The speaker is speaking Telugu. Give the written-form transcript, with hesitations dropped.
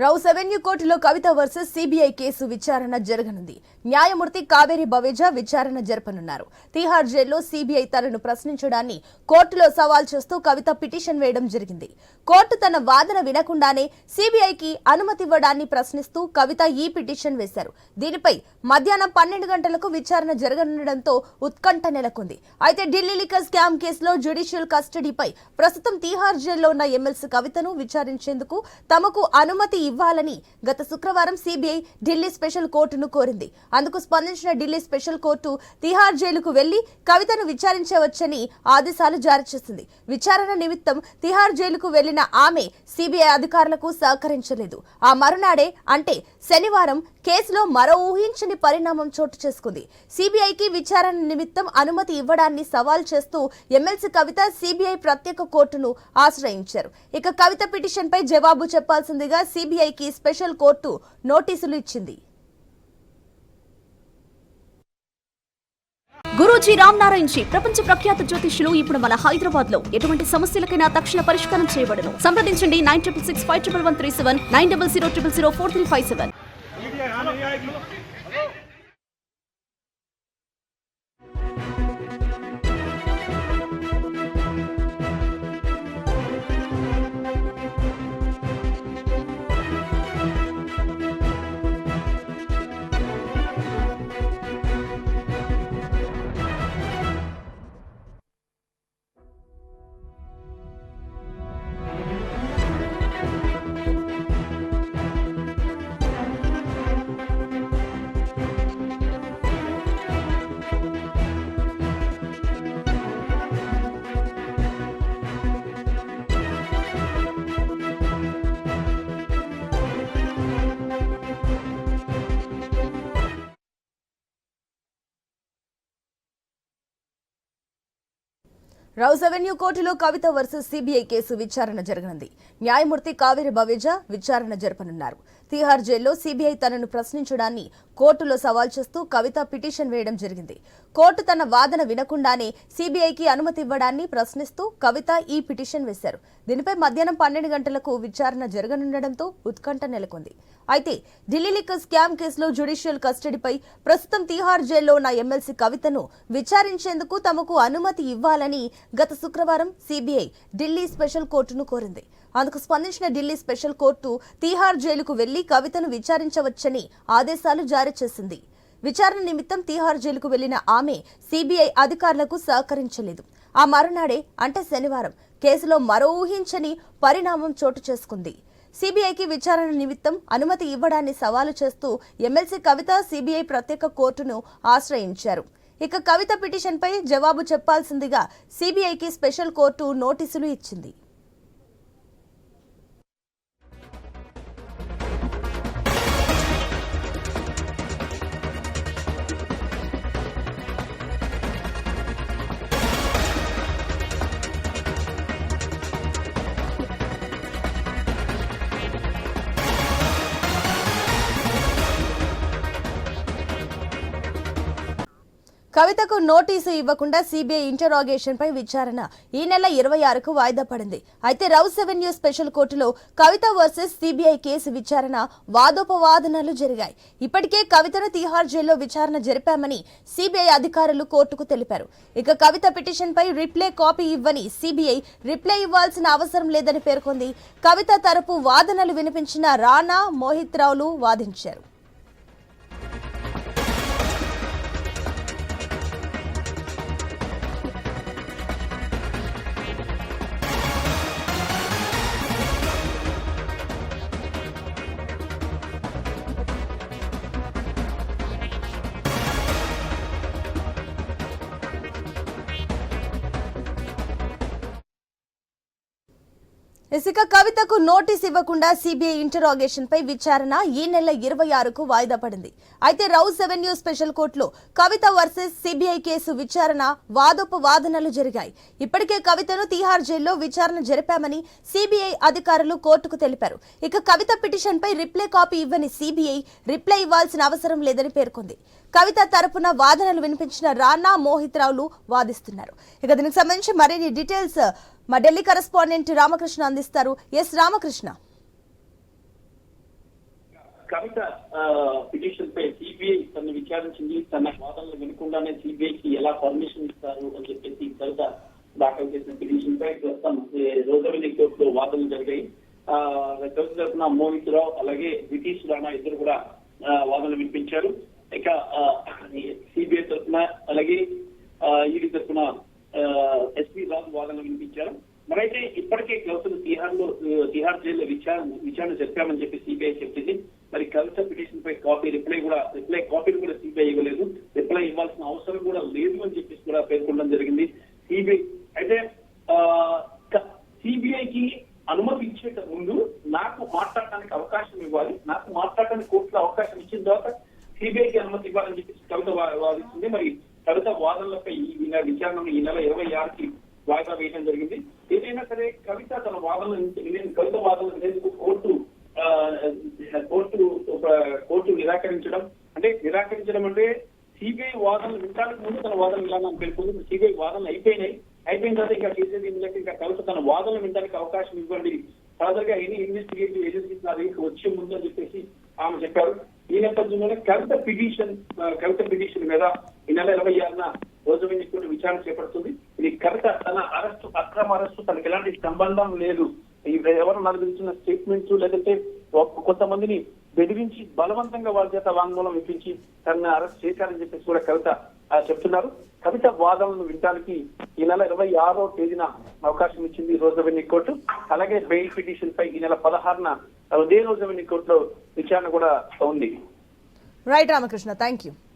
రౌస్ అవెన్యూ కోర్టులో కవిత వర్సెస్ సిబిఐ కేసు విచారణ జరగనుంది. న్యాయమూర్తి కావేరి బవేజా విచారణ జరపనున్నారు. తిహార్ జైల్లో సిబిఐ తనను ప్రశ్నించడాన్ని కోర్టులో సవాల్ చేస్తూ కవిత పిటిషన్ వేయడం జరిగింది. కోర్టు తన వాదన వినకుండానే సిబిఐకి అనుమతి ఇవ్వడాన్ని ప్రశ్నిస్తూ కవిత ఈ పిటిషన్ వేశారు. దీనిపై మధ్యాహ్నం 12 గంటలకు విచారణ జరగనుండడంతో ఉత్కంఠ నెలకొంది. అయితే ఢిల్లీ లిక్కర్ స్కామ్ కేసులో జ్యుడిషియల్ కస్టడీపై ప్రస్తుతం తిహార్ జైల్లో ఉన్న ఎమ్మెల్సీ కవితను విచారించేందుకు తమకు అనుమతి ఇవ్వాలని గత శుక్రవారం సిబిఐ ఢిల్లీ స్పెషల్ కోర్టును కోరింది. అందుకు స్పందించిన ఢిల్లీ స్పెషల్ కోర్టు తిహార్ జైలుకు వెళ్లి కవితను విచారించవచ్చని ఆదేశాలు జారీ చేసింది. విచారణ నిమిత్తం తిహార్ జైలుకు వెళ్లిన ఆమె సిబిఐ అధికారులకు సహకరించలేదు. ఆ మరునాడే అంటే శనివారం కేసులో మరో ఊహించని పరిణామం చోటు చేసుకుంది. సిబిఐకి విచారణ నిమిత్తం అనుమతి ఇవ్వడాన్ని సవాల్ చేస్తూ ఎమ్మెల్సీ కవిత సిబిఐ ప్రత్యేక కోర్టును ఆశ్రయించారు. ఇక కవిత పిటిషన్ పై జవాబు చెప్పాల్సిందిగా సిబిఐకి స్పెషల్ కోర్టు నోటీసులు ఇచ్చింది. గురూజీ రామ్ నారాయణ్ జీ ప్రపంచ ప్రఖ్యాత జ్యోతిష్యులు ఇప్పుడు మన హైదరాబాద్ లో ఎటువంటి సమస్యలకైనా తక్షణ పరిష్కారం చేయబడును. సంప్రదించండి 96651137 9000004357. రౌస్ అవెన్యూ కోర్టులో కవిత వర్సెస్ సిబిఐ కేసు విచారణ జరగనుంది. న్యాయమూర్తి కావేరి బవేజా విచారణ జరపనున్నారు. తిహార్ జైల్లో సిబిఐ తనను ప్రశ్నించడాన్ని కోర్టులో సవాల్ చేస్తూ కవిత పిటిషన్ వేయడం జరిగింది. కోర్టు తన వాదన వినకుండానే సిబిఐకి అనుమతి ఇవ్వడాన్ని ప్రశ్నిస్తూ కవిత ఈ పిటిషన్ వేశారు. దీనిపై మధ్యాహ్నం 12 గంటలకు విచారణ జరగనుండడంతో ఉత్కంఠ నెలకొంది. అయితే ఢిల్లీ లిక్కర్ స్కామ్ కేసులో జ్యుడిషియల్ కస్టడీపై ప్రస్తుతం తిహార్ జైల్లో ఉన్న ఎమ్మెల్సీ కవితను విచారించేందుకు తమకు అనుమతి ఇవ్వాలని గత శుక్రవారం సిబిఐ ఢిల్లీ స్పెషల్ కోర్టును కోరింది. అందుకు స్పందించిన ఢిల్లీ స్పెషల్ కోర్టు తిహార్ జైలుకు వెళ్లి కవితను విచారించవచ్చని ఆదేశాలు జారీ చేసింది. విచారణ నిమిత్తం తిహార్ జైలుకు వెళ్లిన ఆమె సిబిఐ అధికారులకు సహకరించలేదు. ఆ మరునాడే అంటే శనివారం కేసులో మరో ఊహించని పరిణామం చోటు చేసుకుంది. సిబిఐకి విచారణ నిమిత్తం అనుమతి ఇవ్వడాన్ని సవాలు చేస్తూ ఎమ్మెల్సీ కవిత సిబిఐ ప్రత్యేక కోర్టును ఆశ్రయించారు. ఇక కవిత పిటిషన్పై జవాబు చెప్పాల్సిందిగా సిబిఐకి స్పెషల్ కోర్టు నోటీసులు ఇచ్చింది. కవితకు నోటీసు ఇవ్వకుండా సిబిఐ ఇంటరాగేషన్ పై విచారణ ఈ నెల 26కు వాయిదా పడింది. అయితే రౌస్ అవెన్యూ స్పెషల్ కోర్టులో కవిత వర్సెస్ సిబిఐ కేసు విచారణ వాదోపవాదనలు జరిగాయి. ఇప్పటికే కవితను తిహార్ జైల్లో విచారణ జరిపామని సిబిఐ అధికారులు కోర్టుకు తెలిపారు. ఇక కవిత పిటిషన్ పై రిప్లై కాపీ ఇవ్వని సిబిఐ రిప్లై ఇవ్వాల్సిన అవసరం లేదని పేర్కొంది. కవిత తరపు వాదనలు వినిపించిన రాణా, మోహిత్ రావులు వాదించారు. ఇక కవితకు నోటీస్ ఇవ్వకుండా సిబిఐ ఇంటరాగేషన్ పై విచారణ ఈ నెల 26కు వాయిదా పడింది. అయితే రౌస్ అవెన్యూ స్పెషల్ కోర్టులో కవిత వర్సెస్ సిబిఐ కేసు విచారణ వాదోపవాదనలు జరిగాయి. ఇప్పటికే కవితను తిహార్ జైల్లో విచారణ జరిపామని సిబిఐ అధికారులు కోర్టుకు తెలిపారు. ఇక కవిత పిటిషన్ పై రిప్లై కాపీ ఇవ్వని సిబిఐ రిప్లై ఇవ్వాల్సిన అవసరం లేదని పేర్కొంది. కవిత తరపున వాదనలు వినిపించిన రాణా, మోహిత్ రావులు వాదిస్తున్నారు. ఇక దీనికి సంబంధించి మరిన్ని డీటెయిల్స్ మా ఢిల్లీ కరెస్పాండెంట్ రామకృష్ణ అందిస్తారు. ఎస్ రామకృష్ణ. కవిత పిటిషన్ పై సిబిఐ తను విచారించింది. తన వాదనలు వినకుండానే సిబిఐకి ఎలా పర్మిషన్ ఇస్తారు అని చెప్పేసి కవిత దాఖలు చేసిన పిటిషన్ పై ప్రస్తుతం రోజవెల్లి కోర్టులో వాదనలు జరిగాయి. కవిత తరఫున మోహిత్ రావు అలాగే బ్రిటిష్ రాణా ఇద్దరు కూడా వాదనలు వినిపించారు. ఇక సిబిఐ తరఫున అలాగే ఈడీ తరఫున ఎస్పీ రాజు వాదనలు వినిపించారు. మరైతే ఇప్పటికే కవితను తిహార్ జైల్లో విచారణ జరిపామని చెప్పి సిబిఐ చెప్పింది. మరి కవిత పిటిషన్ పై రిప్లై కాపీలు కూడా సిబిఐ ఇవ్వలేదు. రిప్లై ఇవ్వాల్సిన అవసరం కూడా లేదు అని చెప్పేసి కూడా పేర్కొనడం జరిగింది సిబిఐ. అయితే సిబిఐకి అనుమతి ఇచ్చే ముందు నాకు మాట్లాడటానికి అవకాశం ఇవ్వాలి, నాకు మాట్లాడటానికి కోర్టులో అవకాశం ఇచ్చిన తర్వాత సిబిఐకి అనుమతి ఇవ్వాలని చెప్పేసి కవిత వాదిస్తుంది. మరి కవిత వాదనలపై ఈ విచారణను ఈ నెల 26కి వాయిదా వేయడం జరిగింది. ఏదైనా సరే కవిత తన కవిత వాదనలు వినేందుకు కోర్టు నిరాకరించడం అంటే సిబిఐ వాదనలు వినడానికి ముందు తన వాదనలు వినాలని పేర్కొంది. సిబిఐ వాదనలు అయిపోయిన తర్వాత ఇంకా చేసేది ఇంకా కవిత తన వాదనలు వినడానికి అవకాశం ఇవ్వండి, ఫర్దర్ గా ఎనీ ఇన్వెస్టిగేటివ్ ఏజెన్సీస్ నా దగ్గరికి వచ్చే ముందు అని చెప్పేసి ఆమె చెప్పారు. ఈ నేపథ్యంలోనే కవిత పిటిషన్ మీద ఈ నెల 26న రోజవెల్లి కోర్టు విచారణ చేపడుతుంది. ఇది కవిత తన అక్రమ అరెస్టు తనకు ఎలాంటి సంబంధం లేదు, ఎవరు నలుగురిచిన స్టేట్మెంట్స్ లేదంటే కొంతమందిని బెదిరించి బలవంతంగా వాళ్ళ చేత వాంగ్మూలం ఇప్పించి తనని అరెస్ట్ చేశారని చెప్పేసి కూడా కవిత చెప్తున్నారు. కవిత వాదనలను వినడానికి ఈ నెల 26వ తేదీన అవకాశం ఇచ్చింది రోజవెల్లి కోర్టు. అలాగే బెయిల్ పిటిషన్ పై ఈ నెల 16న ఉదయ రోజవెల్లి కోర్టులో విచారణ కూడా ఉంది. Right Ramakrishna, thank you.